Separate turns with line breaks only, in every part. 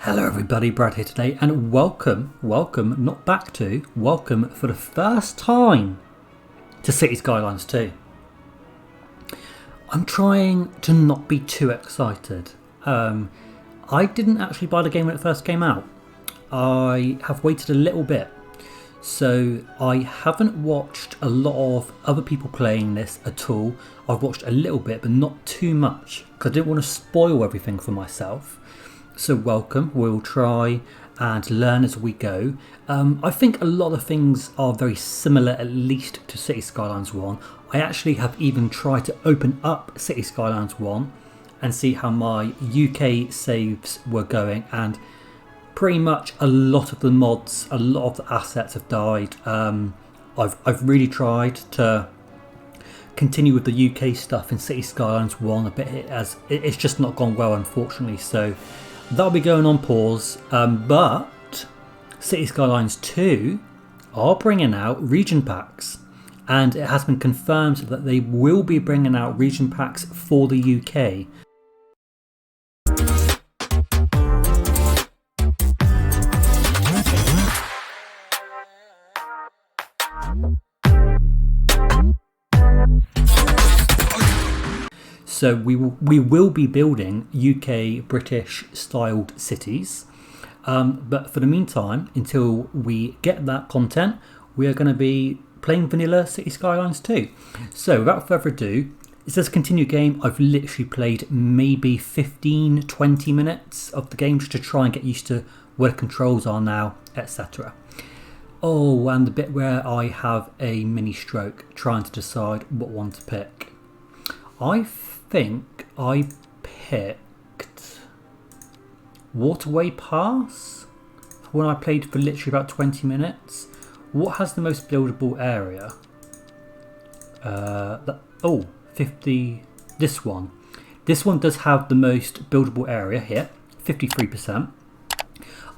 Hello everybody, Brad here today, and welcome, not back to, welcome for the first time to City Skylines 2. I'm trying to not be too excited. I didn't actually buy the game when it first came out. I have waited a little bit, so I haven't watched a lot of other people playing this at all. I've watched a little bit, but not too much, because I didn't want to spoil everything for myself. So welcome, we'll try and learn as we go. I think a lot of things are very similar, at least to City Skylines 1. I actually have even tried to open up City Skylines 1 and see how my UK saves were going, and pretty much a lot of the mods, a lot of the assets have died. I've really tried to continue with the UK stuff in City Skylines 1 a bit, as it's just not gone well, unfortunately, so that'll be going on pause. But City Skylines 2 are bringing out region packs, and it has been confirmed that they will be bringing out region packs for the UK. So we will be building UK British styled cities, but for the meantime, until we get that content, we are going to be playing vanilla City Skylines 2. So without further ado, it says continue game. I've literally played maybe 15-20 minutes of the game just to try and get used to where the controls are now, etc. Oh, and the bit where I have a mini stroke trying to decide what one to pick. I think I picked Waterway Pass when I played for literally about 20 minutes. What has the most buildable area? 50. This one. This one does have the most buildable area here, 53%.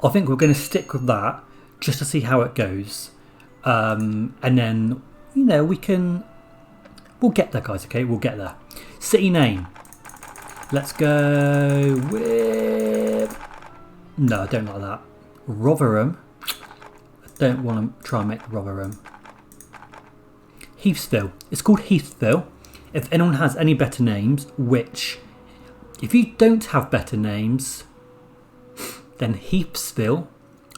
I think we're going to stick with that just to see how it goes. And then, we'll get there, guys, okay? We'll get there. City name. Let's go with... No, I don't like that. Rotherham. I don't want to try and make Rotherham. Heathsville. It's called Heathsville. If anyone has any better names, which... If you don't have better names, then Heathsville,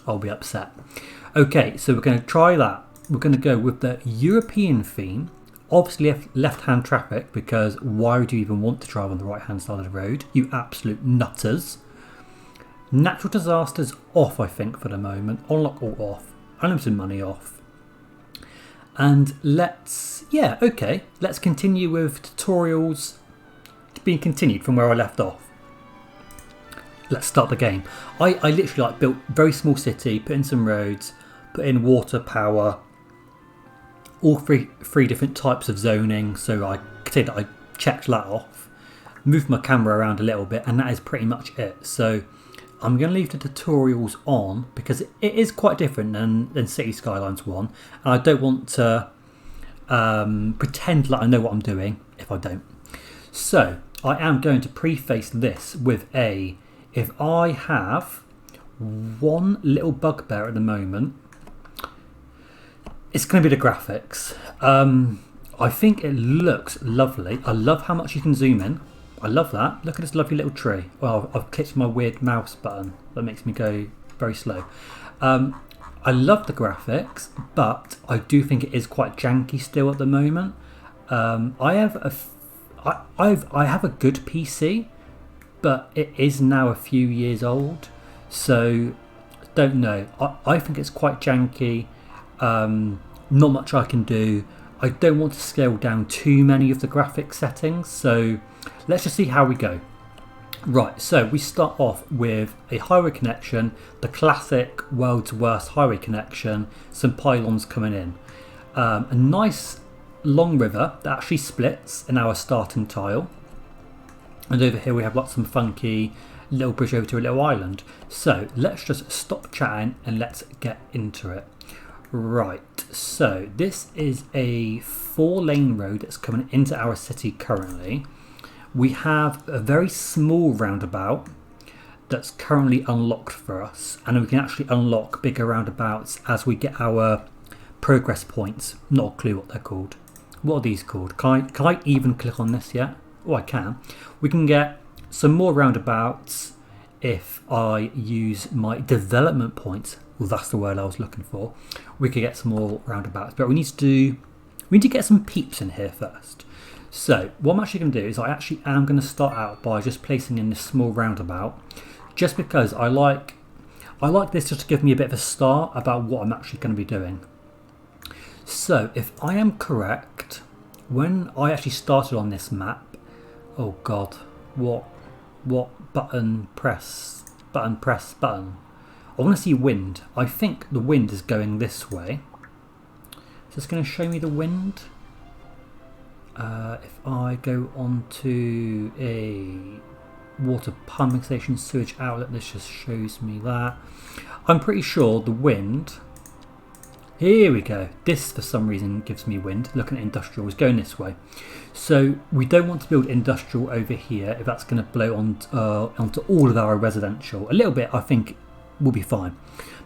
I'll be upset. Okay, so we're going to try that. We're going to go with the European theme. Obviously left-hand traffic, because why would you even want to drive on the right-hand side of the road? You absolute nutters. Natural disasters off, I think, for the moment. Unlock all off. Unlimited money off. And let's continue with tutorials being continued from where I left off. Let's start the game. I literally built a very small city, put in some roads, put in water, power, all three different types of zoning, so I could say that I checked that off, moved my camera around a little bit, and that is pretty much it. So I'm going to leave the tutorials on because it is quite different than City Skylines 1, and I don't want to pretend that I know what I'm doing if I don't. So I am going to preface this with if I have one little bugbear at the moment, it's going to be the graphics. I think it looks lovely. I love how much you can zoom in. I love that. Look at this lovely little tree. Well, I've clicked my weird mouse button that makes me go very slow. I love the graphics, but I do think it is quite janky still at the moment. I have a good PC, but it is now a few years old, so don't know. I think it's quite janky. Not much I can do. I don't want to scale down too many of the graphic settings, so let's just see how we go. Right, so we start off with a highway connection, the classic world's worst highway connection, some pylons coming in. A nice long river that actually splits in our starting tile. And over here we have some funky little bridge over to a little island. So let's just stop chatting and let's get into it. Right, so this is a 4-lane road that's coming into our city currently. We have a very small roundabout that's currently unlocked for us, and we can actually unlock bigger roundabouts as we get our progress points. Not a clue what they're called. What are these called? Can I even click on this yet? Oh, I can. We can get some more roundabouts if I use my development points. Well, that's the word I was looking for. We could get some more roundabouts, but we need to get some peeps in here first. So what I'm actually going to do is I actually am going to start out by just placing in this small roundabout, just because I like this just to give me a bit of a start about what I'm actually going to be doing. So if I am correct, when I actually started on this map, oh god, what button? I want to see wind. I think the wind is going this way. Is this going to show me the wind? If I go onto a water pumping station sewage outlet, this just shows me that. I'm pretty sure the wind, here we go, this for some reason gives me wind. Looking at industrial is going this way, so we don't want to build industrial over here if that's going to blow onto all of our residential. A little bit I think will be fine,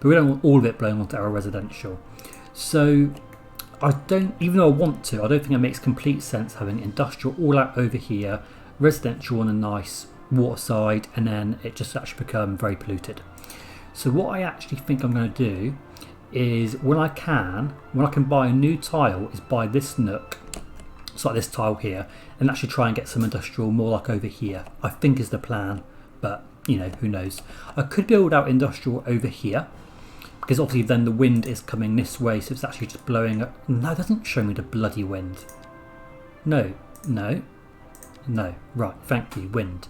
but we don't want all of it blowing onto our residential. So I don't, even though I want to, I don't think it makes complete sense having industrial all out over here, residential on a nice water side, and then it just actually become very polluted. So what I actually think I'm going to do is when I can buy a new tile, is buy this nook, it's like this tile here, and actually try and get some industrial more like over here. I think is the plan, but you know, who knows. I could build out industrial over here, because obviously then the wind is coming this way, so it's actually just blowing up. No, it doesn't show me the bloody wind. No, right, thank you, wind.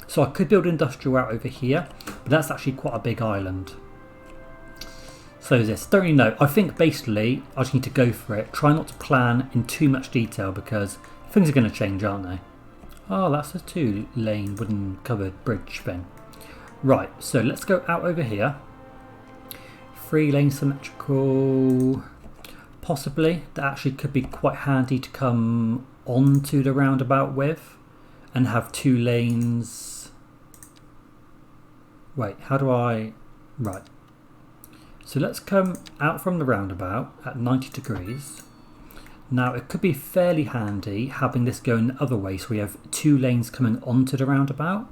So I could build industrial out over here, but that's actually quite a big island. So is this, don't really know. I think basically I just need to go for it. Try not to plan in too much detail because things are going to change, aren't they? Oh, that's a 2-lane wooden covered bridge thing. Right, so let's go out over here. 3-lane symmetrical, possibly. That actually could be quite handy to come onto the roundabout with and have 2 lanes. Wait, how do I, right. So let's come out from the roundabout at 90 degrees. Now it could be fairly handy having this going the other way, so we have 2 lanes coming onto the roundabout.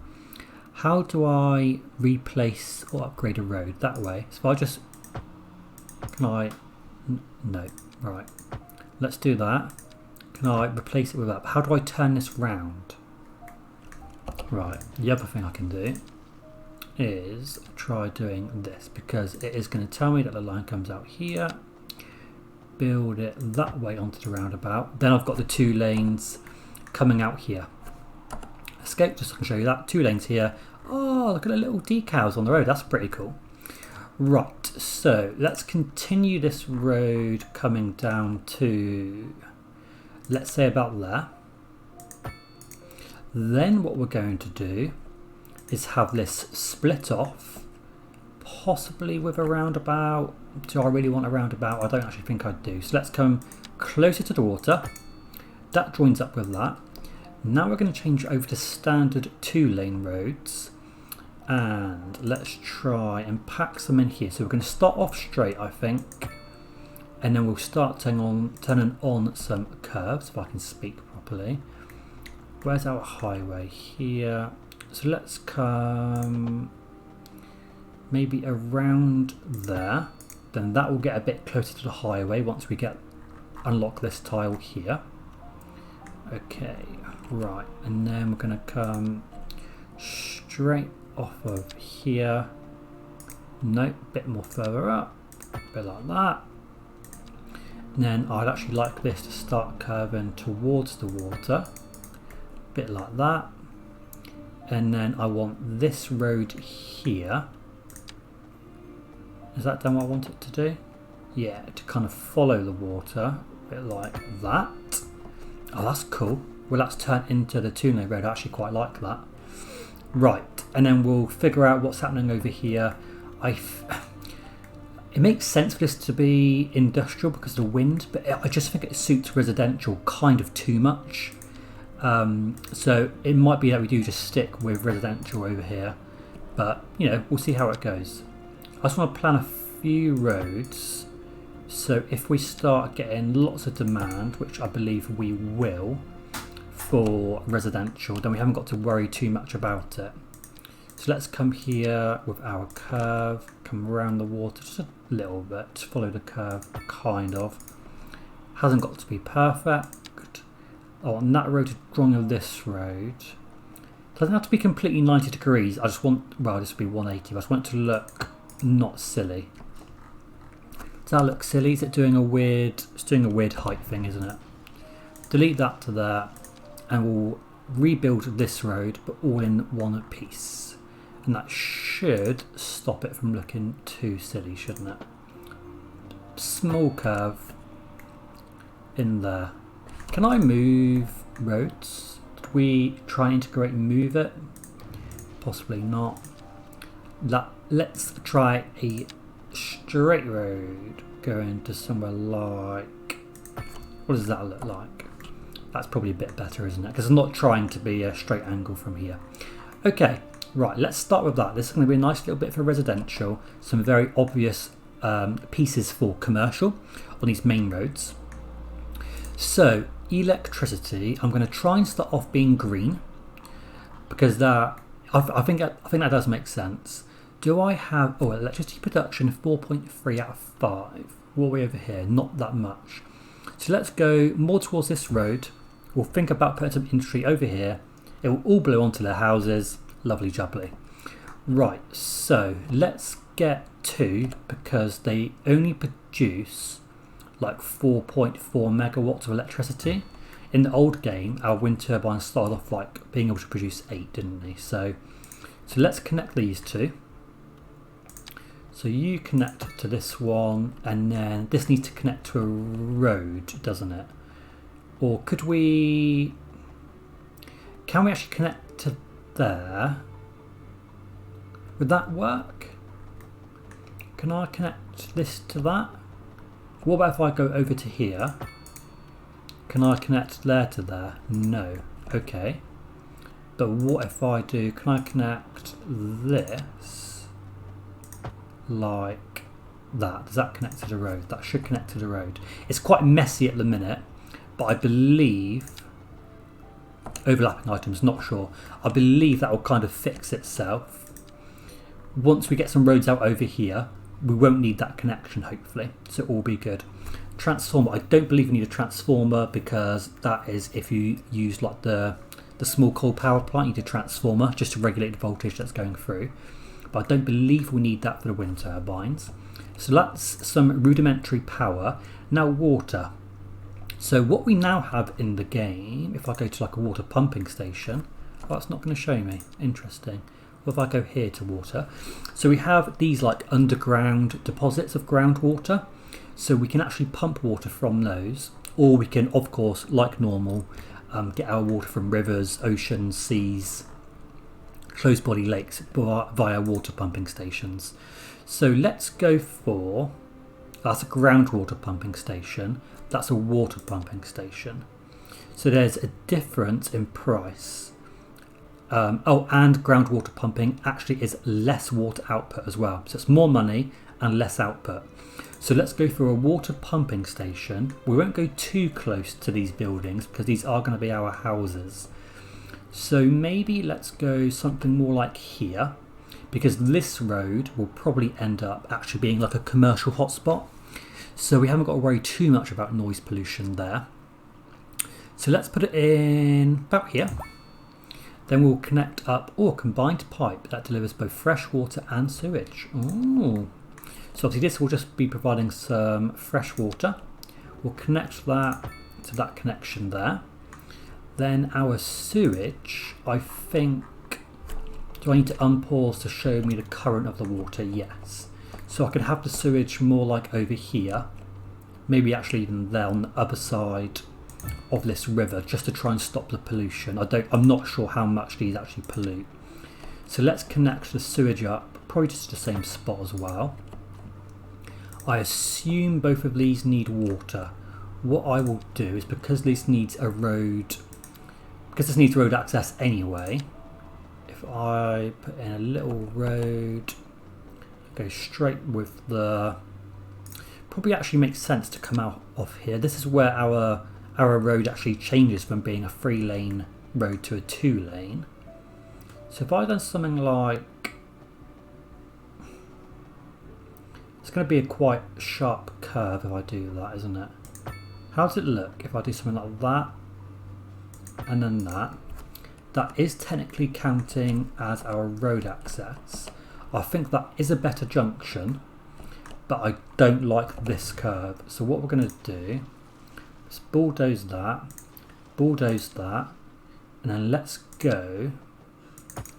How do I replace or upgrade a road? That way. So if I just, no, right. Let's do that. Can I replace it with that? How do I turn this round? Right, the other thing I can do is try doing this, because it is going to tell me that the line comes out here. Build it that way onto the roundabout. Then I've got the 2 lanes coming out here. Escape, just so I can show you that. 2 lanes here. Oh, look at the little decals on the road. That's pretty cool. Right, so let's continue this road coming down to, let's say about there. Then what we're going to do is have this split off, possibly with a roundabout. Do I really want a roundabout? I don't actually think I do. So let's come closer to the water. That joins up with that. Now we're going to change over to standard 2-lane roads. And let's try and pack some in here. So we're going to start off straight, I think. And then we'll start turning on some curves, if I can speak properly. Where's our highway? Here. So let's come maybe around there. Then that will get a bit closer to the highway once we unlock this tile here. Okay, right. And then we're going to come straight off of here. Nope, a bit more further up. A bit like that. And then I'd actually like this to start curving towards the water. A bit like that. And then I want this road here. Is that done what I want it to do? Yeah, to kind of follow the water. A bit like that. Oh, that's cool. Well, that's turned into the 2-lane road. I actually quite like that. Right, and then we'll figure out what's happening over here. It makes sense for this to be industrial because of the wind, but I just think it suits residential kind of too much. So it might be that we do just stick with residential over here. but you know, we'll see how it goes. I just want to plan a few roads, so if we start getting lots of demand, which I believe we will for residential, then we haven't got to worry too much about it. So let's come here with our curve, come around the water just a little bit, follow the curve, kind of. Hasn't got to be perfect. I want that road to join with this road. Doesn't have to be completely 90 degrees. I just want, well, this would be 180. I just want it to look not silly. Does that look silly? Is it doing a weird, it's doing a weird height thing, isn't it? Delete that to there, and we'll rebuild this road, but all in one piece. And that should stop it from looking too silly, shouldn't it? Small curve in there. Can I move roads? Did we try and integrate and move it? Possibly not. Let's try a straight road going to somewhere like, what does that look like? That's probably a bit better, isn't it? Because I'm not trying to be a straight angle from here. Okay, right, let's start with that. This is going to be a nice little bit for residential, some very obvious pieces for commercial on these main roads. So electricity, I'm going to try and start off being green, because that I think that does make sense. Do I have, oh, electricity production 4.3 out of 5. What are we over here? Not that much. So let's go more towards this road. We'll think about putting some industry over here. It will all blow onto their houses. Lovely jubbly. Right, so let's get 2, because they only produce like 4.4 megawatts of electricity. In the old game, our wind turbines started off like being able to produce 8, didn't they? So let's connect these 2. So you connect to this one, and then this needs to connect to a road, doesn't it? Or could we... Can we actually connect to there? Would that work? Can I connect this to that? What about if I go over to here? Can I connect there to there? No. Okay. But what if I do... Can I connect this? Like that. Does that connect to the road? That should connect to the road. It's quite messy at the minute, but I believe overlapping items, not sure. I believe that will kind of fix itself. Once we get some roads out over here, we won't need that connection, hopefully, so it will be good. Transformer, I don't believe you need a transformer, because that is if you use like the small coal power plant, you need a transformer just to regulate the voltage that's going through. But I don't believe we need that for the wind turbines. So that's some rudimentary power. Now water. So what we now have in the game, if I go to like a water pumping station, oh, it's not going to show me. Interesting. What if I go here to water? So we have these like underground deposits of groundwater. So we can actually pump water from those, or we can, of course, like normal, get our water from rivers, oceans, seas, closed body lakes via water pumping stations. So let's go for, that's a groundwater pumping station, that's a water pumping station. So there's a difference in price. And groundwater pumping actually is less water output as well. So it's more money and less output. So let's go for a water pumping station. We won't go too close to these buildings because these are going to be our houses. So maybe let's go something more like here, because this road will probably end up actually being like a commercial hotspot. So we haven't got to worry too much about noise pollution there. So let's put it in about here. Then we'll connect up a combined pipe that delivers both fresh water and sewage. Ooh. So obviously this will just be providing some fresh water. We'll connect that to that connection there. Then our sewage, I think, do I need to unpause to show me the current of the water? Yes. So I can have the sewage more like over here, maybe actually even there on the other side of this river, just to try and stop the pollution. I'm not sure how much these actually pollute. So let's connect the sewage up, probably just the same spot as well. I assume both of these need water. What I will do is, because this needs a road, access anyway, if I put in a little road, go straight with the, probably actually makes sense to come out of here. This is where our road actually changes from being a 3-lane road to a 2-lane. So if I done something like, it's going to be a quite sharp curve if I do that, isn't it? How does it look if I do something like that and then that? That is technically counting as our road access. I think that is a better junction, but I don't like this curve. So what we're going to do is bulldoze that, and then let's go,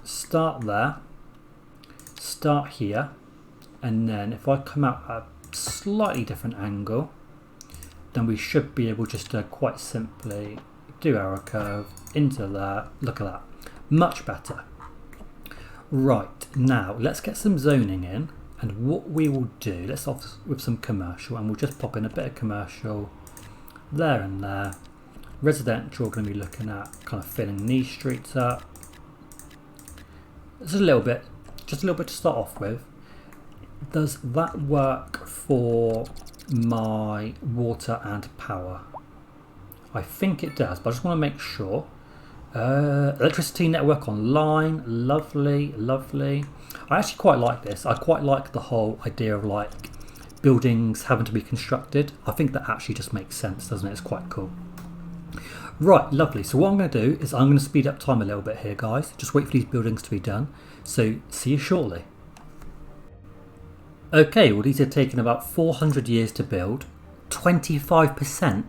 start there, start here, and then if I come out at a slightly different angle, then we should be able just to quite simply do our curve into there. Look at that, much better. Right, now let's get some zoning in, and what we will do, let's start with some commercial, and we'll just pop in a bit of commercial there and there. Residential, we're going to be looking at kind of filling these streets up. Just a little bit to start off with. Does that work for my water and power? I think it does, but I just want to make sure. Electricity network online, lovely, lovely. I actually quite like this. I quite like the whole idea of like buildings having to be constructed. I think that actually just makes sense, doesn't it? It's quite cool. Right, lovely. So what I'm going to do is I'm going to speed up time a little bit here, guys. Just wait for these buildings to be done. So see you shortly. Okay, well these are taking about 400 years to build. 25%.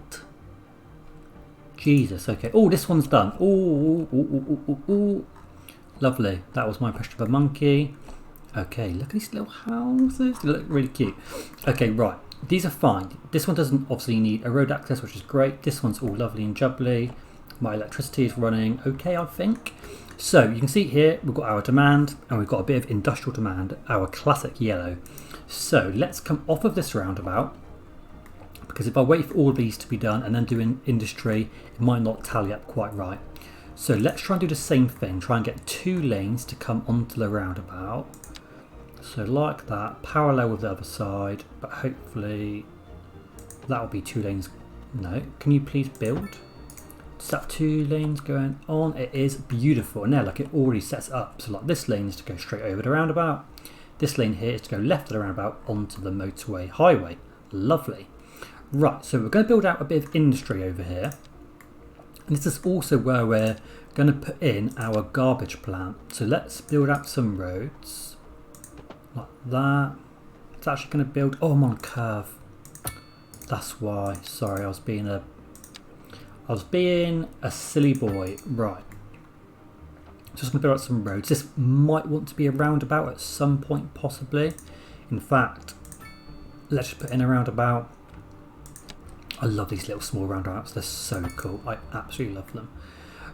Jesus, okay. Oh, this one's done. Oh, lovely. That was my impression of a monkey. Okay, look at these little houses. They look really cute. Okay, right. These are fine. This one doesn't obviously need a road access, which is great. This one's all lovely and jubbly. My electricity is running okay, I think. So you can see here, we've got our demand and we've got a bit of industrial demand, our classic yellow. So let's come off of this roundabout, because if I wait for all of these to be done and then do industry, it might not tally up quite right. So let's try and do the same thing, try and get 2 lanes to come onto the roundabout. So like that, parallel with the other side, but hopefully that will be 2 lanes. No, can you please build? Is that 2 lanes going on? It is beautiful. And there, like it already sets it up. So like this lane is to go straight over the roundabout. This lane here is to go left of the roundabout onto the motorway highway. Lovely. Right, so we're going to build out a bit of industry over here. And this is also where we're going to put in our garbage plant. So let's build out some roads. Like that. It's actually going to build... Oh, I'm on curve. That's why. Sorry, I was being a silly boy. Right. Just going to build out some roads. This might want to be a roundabout at some point, possibly. In fact, let's just put in a roundabout. I love these little small roundabouts. They're so cool. I absolutely love them.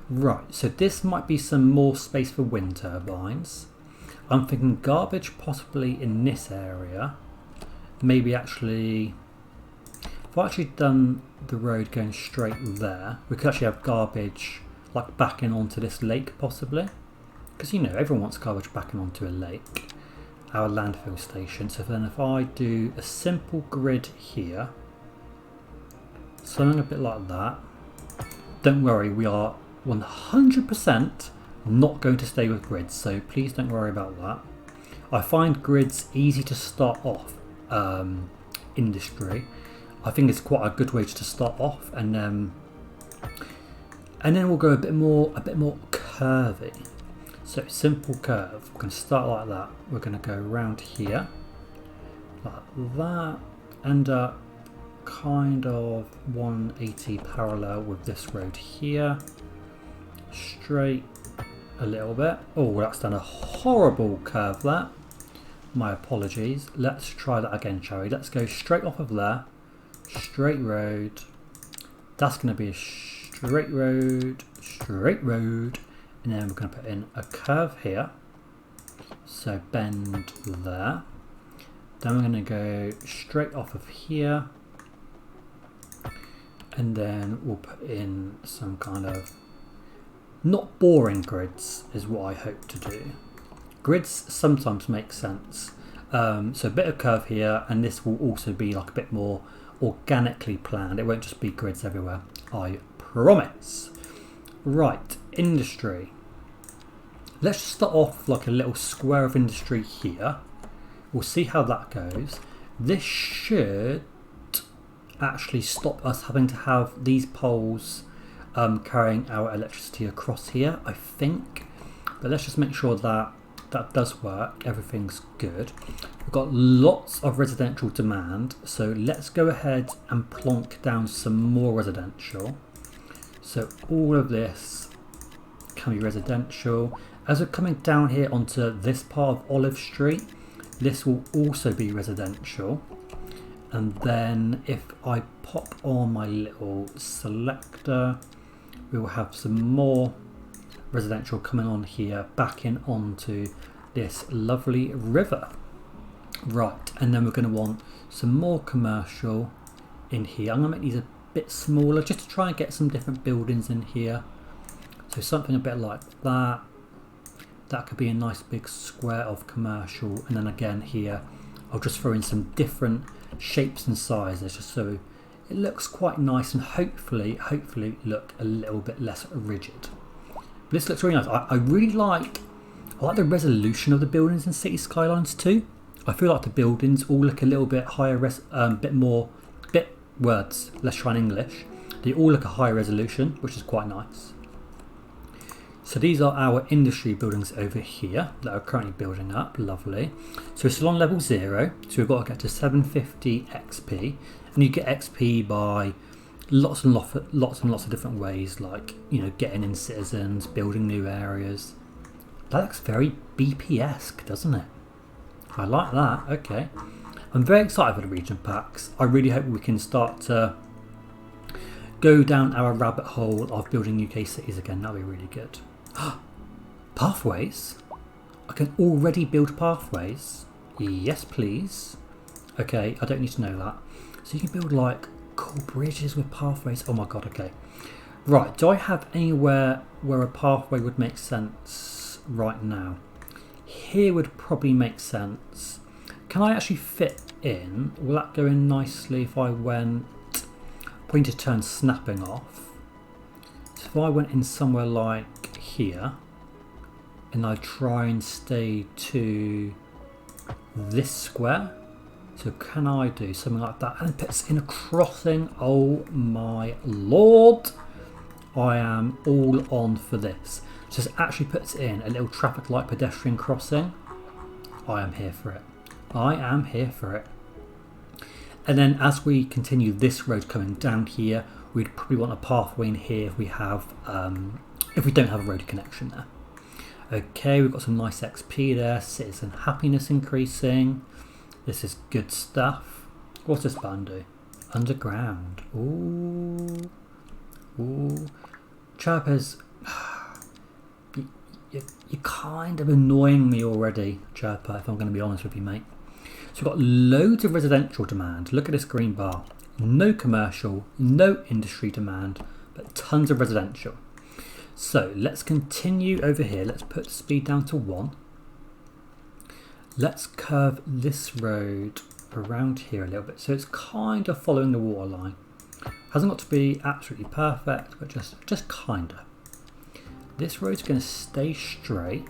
Right, so this might be some more space for wind turbines. I'm thinking garbage possibly in this area. Maybe actually... If I actually done the road going straight there, we could actually have garbage like backing onto this lake possibly. Because you know, everyone wants garbage backing onto a lake. Our landfill station. So then if I do a simple grid here, something a bit like that. Don't worry, we are 100% not going to stay with grids, so please don't worry about that. I find grids easy to start off industry. I think it's quite a good way to start off, and then we'll go a bit more curvy. So simple curve. We're going to start like that. We're going to go around here like that, end up kind of 180 parallel with this road here, straight a little bit. Oh, that's done a horrible curve there. My apologies. Let's try that again, shall we? Let's go straight off of there, straight road. That's going to be a straight road, and then we're going to put in a curve here, so bend there. Then we're going to go straight off of here, and then we'll put in some kind of Not boring grids is what I hope to do. Grids sometimes make sense. So a bit of curve here, and this will also be like a bit more organically planned. It won't just be grids everywhere, I promise. Right, industry. Let's just start off with like a little square of industry here. We'll see how that goes. This should actually stop us having to have these poles carrying our electricity across here, I think. But let's just make sure that that does work. Everything's good. We've got lots of residential demand, so let's go ahead and plonk down some more residential. So all of this can be residential. As we're coming down here onto this part of Olive Street, this will also be residential. And then if I pop on my little selector, we will have some more residential coming on here, backing onto this lovely river. Right, and then we're going to want some more commercial in here. I'm going to make these a bit smaller just to try and get some different buildings in here. So something a bit like that. That could be a nice big square of commercial. And then again here, I'll just throw in some different shapes and sizes just so it looks quite nice and hopefully look a little bit less rigid. But this looks really nice. I really like the resolution of the buildings in City Skylines too. I feel like the buildings all look a little bit higher, let's try in English. They all look a higher resolution, which is quite nice. So these are our industry buildings over here that are currently building up. Lovely. So we're still on level 0, so we've got to get to 750 XP, and you get XP by lots and lots of different ways, like, you know, getting in citizens, building new areas. That looks very BP-esque, doesn't it? I like that. Okay, I'm very excited for the region packs. I really hope we can start to go down our rabbit hole of building UK cities again. That'll be really good. Pathways? I can already build pathways? Yes, please. Okay, I don't need to know that. So you can build like cool bridges with pathways. Oh my god, okay. Right, do I have anywhere where a pathway would make sense right now? Here would probably make sense. Can I actually fit in? Will that go in nicely if I went... Probably need to turn snapping off. So if I went in somewhere like here and I try and stay to this square, so can I do something like that and it puts in a crossing? Oh my lord, I am all on for this. So this actually puts in a little traffic light pedestrian crossing. I am here for it. I am here for it. And then as we continue this road coming down here, we'd probably want a pathway in here if we have if we don't have a road connection there. Okay, we've got some nice XP there, citizen happiness increasing. This is good stuff. What's this button do? Underground. Ooh. Ooh. Chirpers, you're kind of annoying me already, Chirper, if I'm going to be honest with you, mate. So we've got loads of residential demand. Look at this green bar. No commercial, no industry demand, but tons of residential. So let's continue over here. Let's put speed down to 1. Let's curve this road around here a little bit. So it's kind of following the water line. Hasn't got to be absolutely perfect, but just kind of. This road's going to stay straight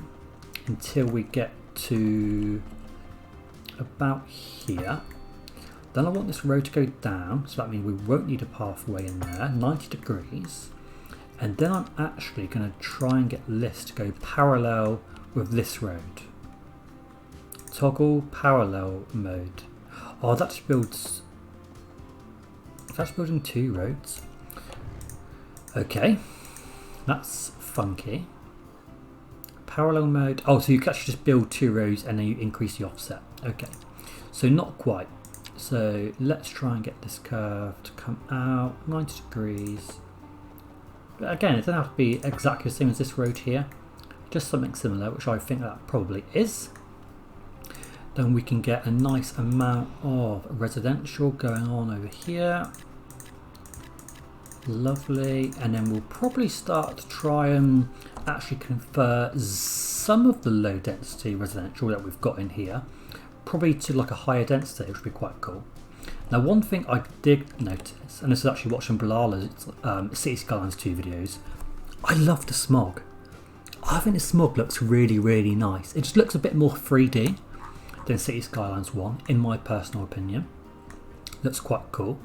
until we get to about here. Then I want this road to go down, so that means we won't need a pathway in there, 90 degrees. And then I'm actually going to try and get this to go parallel with this road. Toggle parallel mode. Oh, that's building 2 roads. Okay, that's funky. Parallel mode. Oh, so you can actually just build 2 rows and then you increase the offset. Okay, so not quite. So let's try and get this curve to come out 90 degrees. But again, it doesn't have to be exactly the same as this road here. Just something similar, which I think that probably is. Then we can get a nice amount of residential going on over here. Lovely. And then we'll probably start to try and actually convert some of the low density residential that we've got in here, probably to like a higher density, which would be quite cool. Now, one thing I did notice, and this is actually watching Bilala's City Skylines 2 videos, I love the smog. I think the smog looks really, really nice. It just looks a bit more 3D than City Skylines 1, in my personal opinion. Looks quite cool.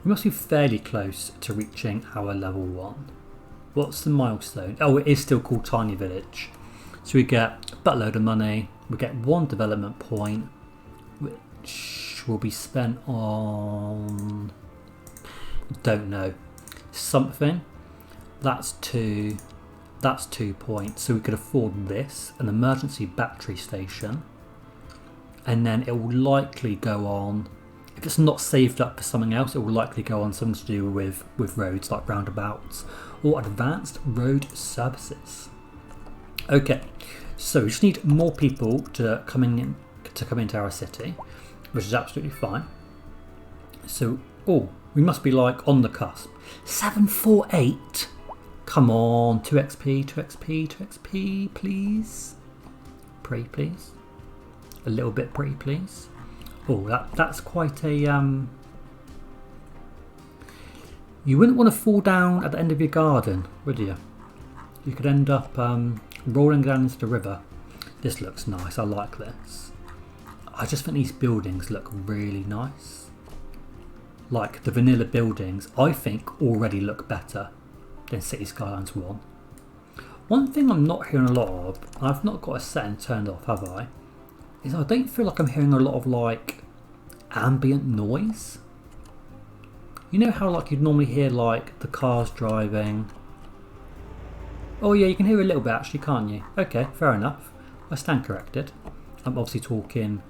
We must be fairly close to reaching our level 1. What's the milestone? Oh, it is still called Tiny Village. So we get a buttload of money, we get 1 development point, which will be spent on, don't know, something. That's 2 points. So we could afford this, an emergency battery station, and then it will likely go on, if it's not saved up for something else, it will likely go on something to do with roads like roundabouts or advanced road services. Okay, so we just need more people to come into our city, which is absolutely fine. So, we must be like on the cusp. 748. Come on, 2 XP, 2 XP, 2 XP, please. Pretty please. A little bit pretty please. Oh, that's quite a you wouldn't want to fall down at the end of your garden, would you? You could end up rolling down into the river. This looks nice, I like this. I just think these buildings look really nice. Like the vanilla buildings, I think already look better than City Skylines 1. One thing I'm not hearing a lot of, I've not got a setting turned off, have I? Is I don't feel like I'm hearing a lot of like ambient noise. You know how like you'd normally hear like the cars driving. Oh yeah, you can hear a little bit actually, can't you? Okay, fair enough. I stand corrected. I'm obviously talking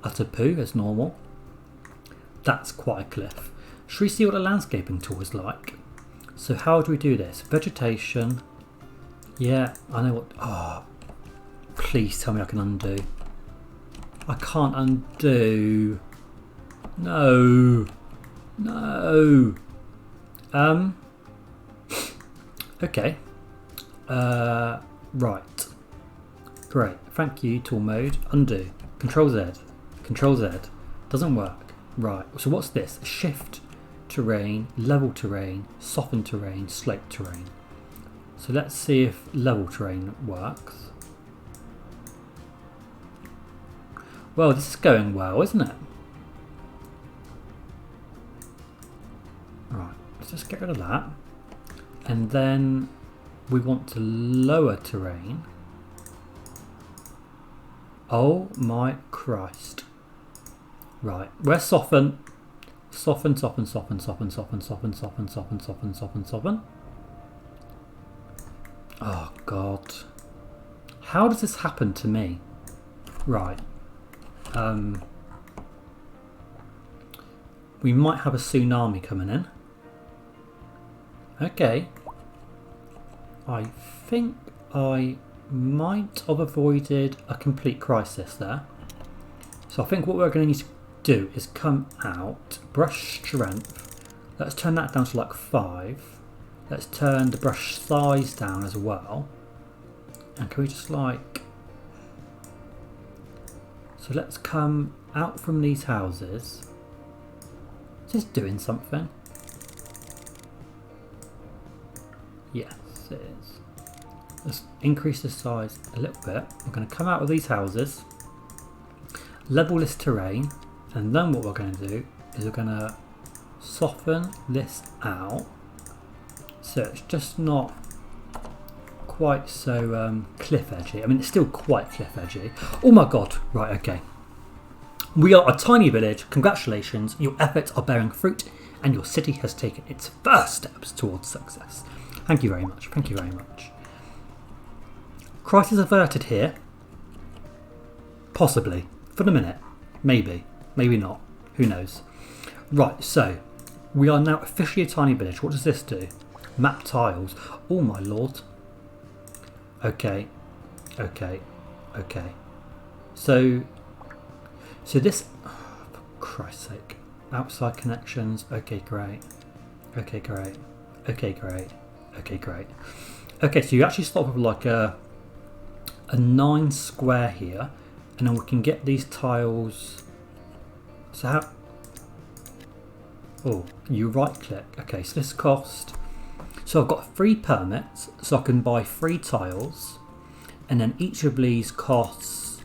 utter poo as normal. That's quite a cliff. Should we see what the landscaping tool is like? So how do we do this? Vegetation. Yeah, I know what. Oh, please tell me I can undo. I can't undo. No. No. Okay. Right. Great. Thank you, tool mode. Undo. Control Z. Control Z. Doesn't work. Right. So what's this? Shift terrain, level terrain, soften terrain, slope terrain. So let's see if level terrain works. Well, this is going well, isn't it? Right, let's just get rid of that. And then we want to lower terrain. Oh my Christ. Right, where's soften? Soften, soften, soften, soften, soften, soften, soften, soften, soften, soften, soften. Oh God. How does this happen to me? Right. We might have a tsunami coming in. Okay. I think I might have avoided a complete crisis there. So I think what we're going to need to do is come out, brush strength. Let's turn that down to like 5. Let's turn the brush size down as well. And can we just like... So let's come out from these houses. Just doing something. Yes, it is. Let's increase the size a little bit. We're going to come out of these houses, level this terrain, and then what we're going to do is we're going to soften this out so it's just not quite so cliff edgy. I mean, it's still quite cliff edgy. Oh my God. Right, okay. We are a tiny village. Congratulations. Your efforts are bearing fruit and your city has taken its first steps towards success. Thank you very much. Thank you very much. Crisis averted here. Possibly. For the minute. Maybe. Maybe not. Who knows. Right, so we are now officially a tiny village. What does this do? Map tiles. Oh my lord. Okay. Okay. Okay. So this... Oh, for Christ's sake. Outside connections. Okay, great. Okay, great. Okay, great. Okay, great. Okay, so you actually start with like a 9 square here, and then we can get these tiles. So how? Oh, you right click. Okay, so this cost. So I've got 3 permits, so I can buy 3 tiles, and then each of these costs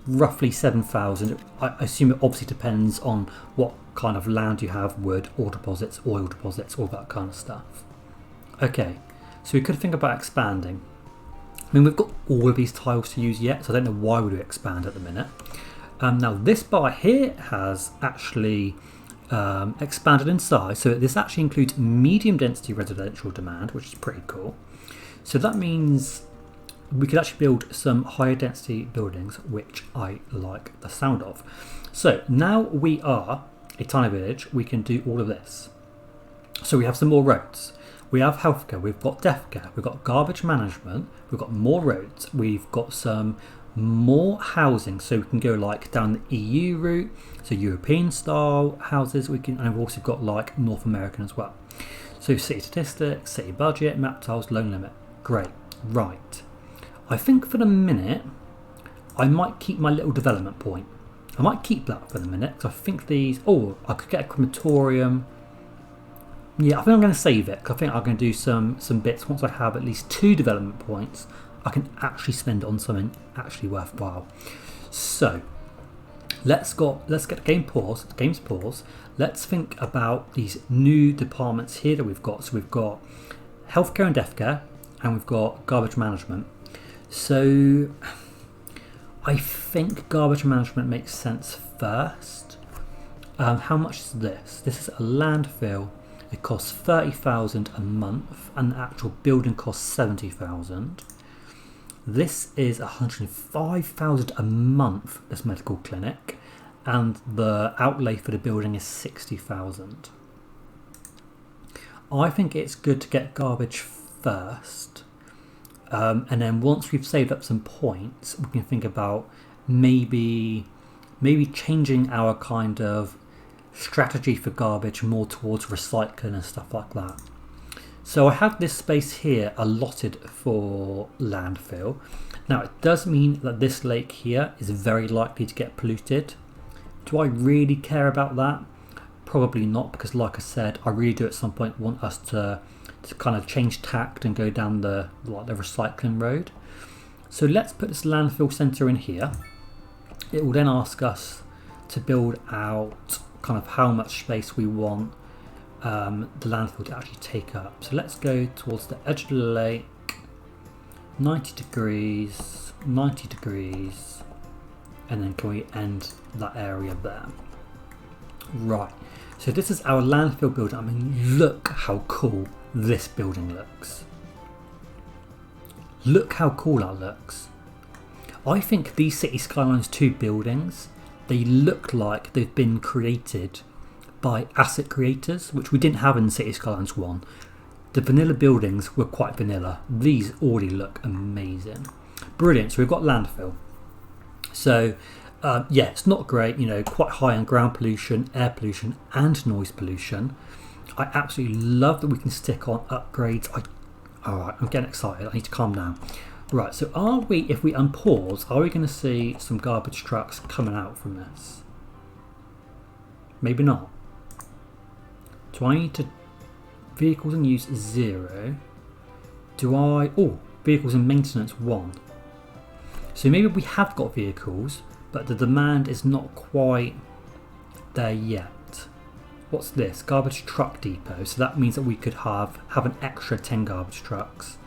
roughly 7,000. I assume it obviously depends on what kind of land you have, wood, ore deposits, oil deposits, all that kind of stuff. Okay, so we could think about expanding. I mean, we've got all of these tiles to use yet, so I don't know why we would expand at the minute. Now this bar here has actually expanded in size, so this actually includes medium density residential demand, which is pretty cool. So that means we could actually build some higher density buildings, which I like the sound of. So now we are a tiny village, we can do all of this. So we have some more roads, we have healthcare, we've got deathcare, we've got garbage management, we've got more roads, we've got some more housing, so we can go like down the EU route, so European style houses we can, and we've also got like North American as well. So city statistics, city budget, map tiles, loan limit. Great. Right, I think for the minute I might keep my little development point. I might keep that for the minute because I think these, I could get a crematorium. Yeah, I think I'm going to save it because I think I'm going to do some bits once I have at least 2 development points. I can actually spend it on something actually worthwhile. So let's get the game's pause. Let's think about these new departments here that we've got. So we've got healthcare and deathcare, and we've got garbage management. So I think garbage management makes sense first. How much is this? This is a landfill. It costs 30,000 a month, and the actual building costs 70,000. This is 105,000 a month, this medical clinic, and the outlay for the building is 60,000. I think it's good to get garbage first, and then once we've saved up some points, we can think about maybe changing our kind of strategy for garbage more towards recycling and stuff like that. So I have this space here allotted for landfill. Now it does mean that this lake here is very likely to get polluted. Do I really care about that? Probably not, because like I said, I really do at some point want us to kind of change tact and go down the recycling road. So let's put this landfill centre in here. It will then ask us to build out kind of how much space we want the landfill to actually take up. So let's go towards the edge of the lake, 90 degrees, 90 degrees, and then can we end that area there? Right, so this is our landfill building. I mean, look how cool this building looks. Look how cool that looks. I think these City Skylines 2 buildings, they look like they've been created by asset creators, which we didn't have in City Skylines 1. The vanilla buildings were quite vanilla. These already look amazing. Brilliant. So we've got landfill. So yeah, it's not great, quite high on ground pollution, air pollution and noise pollution. I absolutely love that we can stick on upgrades. Alright, I'm getting excited. I need to calm down. Right, so if we unpause, are we going to see some garbage trucks coming out from this? Maybe not. Do I need to... Vehicles in use 0. Vehicles in maintenance 1. So maybe we have got vehicles, but the demand is not quite there yet. What's this? Garbage truck depot. So that means that we could have an extra 10 garbage trucks.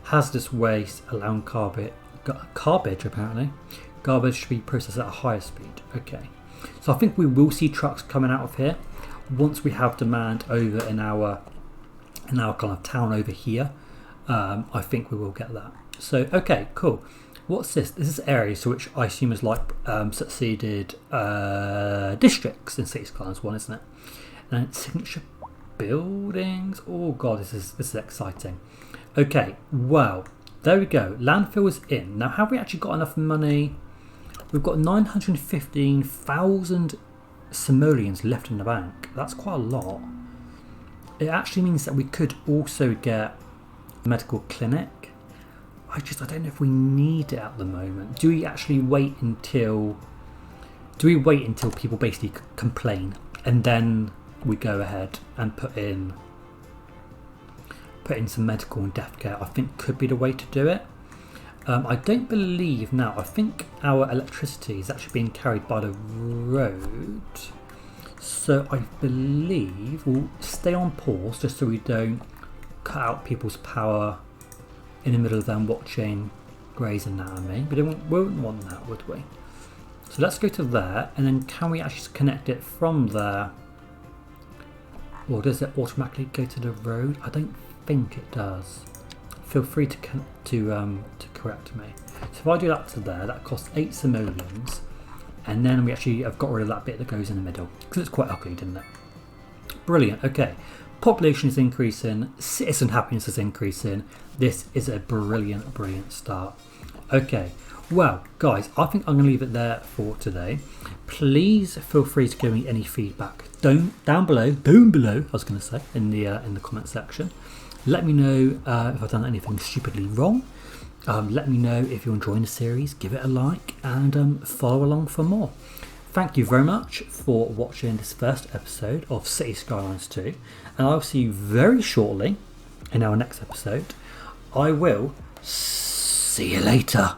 Hazardous waste, allowing garbage apparently. Garbage should be processed at a higher speed. Okay. So I think we will see trucks coming out of here once we have demand over in our kind of town over here. I think we will get that. So okay, cool. What's this? This is areas to which I assume is like succeeded districts in City Skylines 1, isn't it? And it's signature buildings. Oh god, this is exciting. Okay, well, there we go. Landfill is in. Now, have we actually got enough money? We've got 915,000 simoleons left in the bank. That's quite a lot. it actually means that we could also get a medical clinic. I don't know if we need it at the moment. Do we actually wait until people basically complain and then we go ahead and put in some medical and death care? I think could be the way to do it. I don't believe now. I think our electricity is actually being carried by the road. So I believe we'll stay on pause just so we don't cut out people's power in the middle of them watching Grey's Anatomy. We won't want that, would we? So let's go to there, and then can we actually connect it from there? Or does it automatically go to the road? I don't think it does. Feel free to correct me. So if I do that to there, that costs 8 simoleons, and then we actually have got rid of that bit that goes in the middle because it's quite ugly, didn't it? Brilliant. Okay, population is increasing, citizen happiness is increasing. This is a brilliant start. Okay, well guys, I think I'm going to leave it there for today. Please feel free to give me any feedback down below, I was going to say, in the comment section. Let me know if I've done anything stupidly wrong. Let me know if you're enjoying the series. Give it a like and follow along for more. Thank you very much for watching this first episode of City Skylines 2, and I'll see you very shortly in our next episode. I will see you later.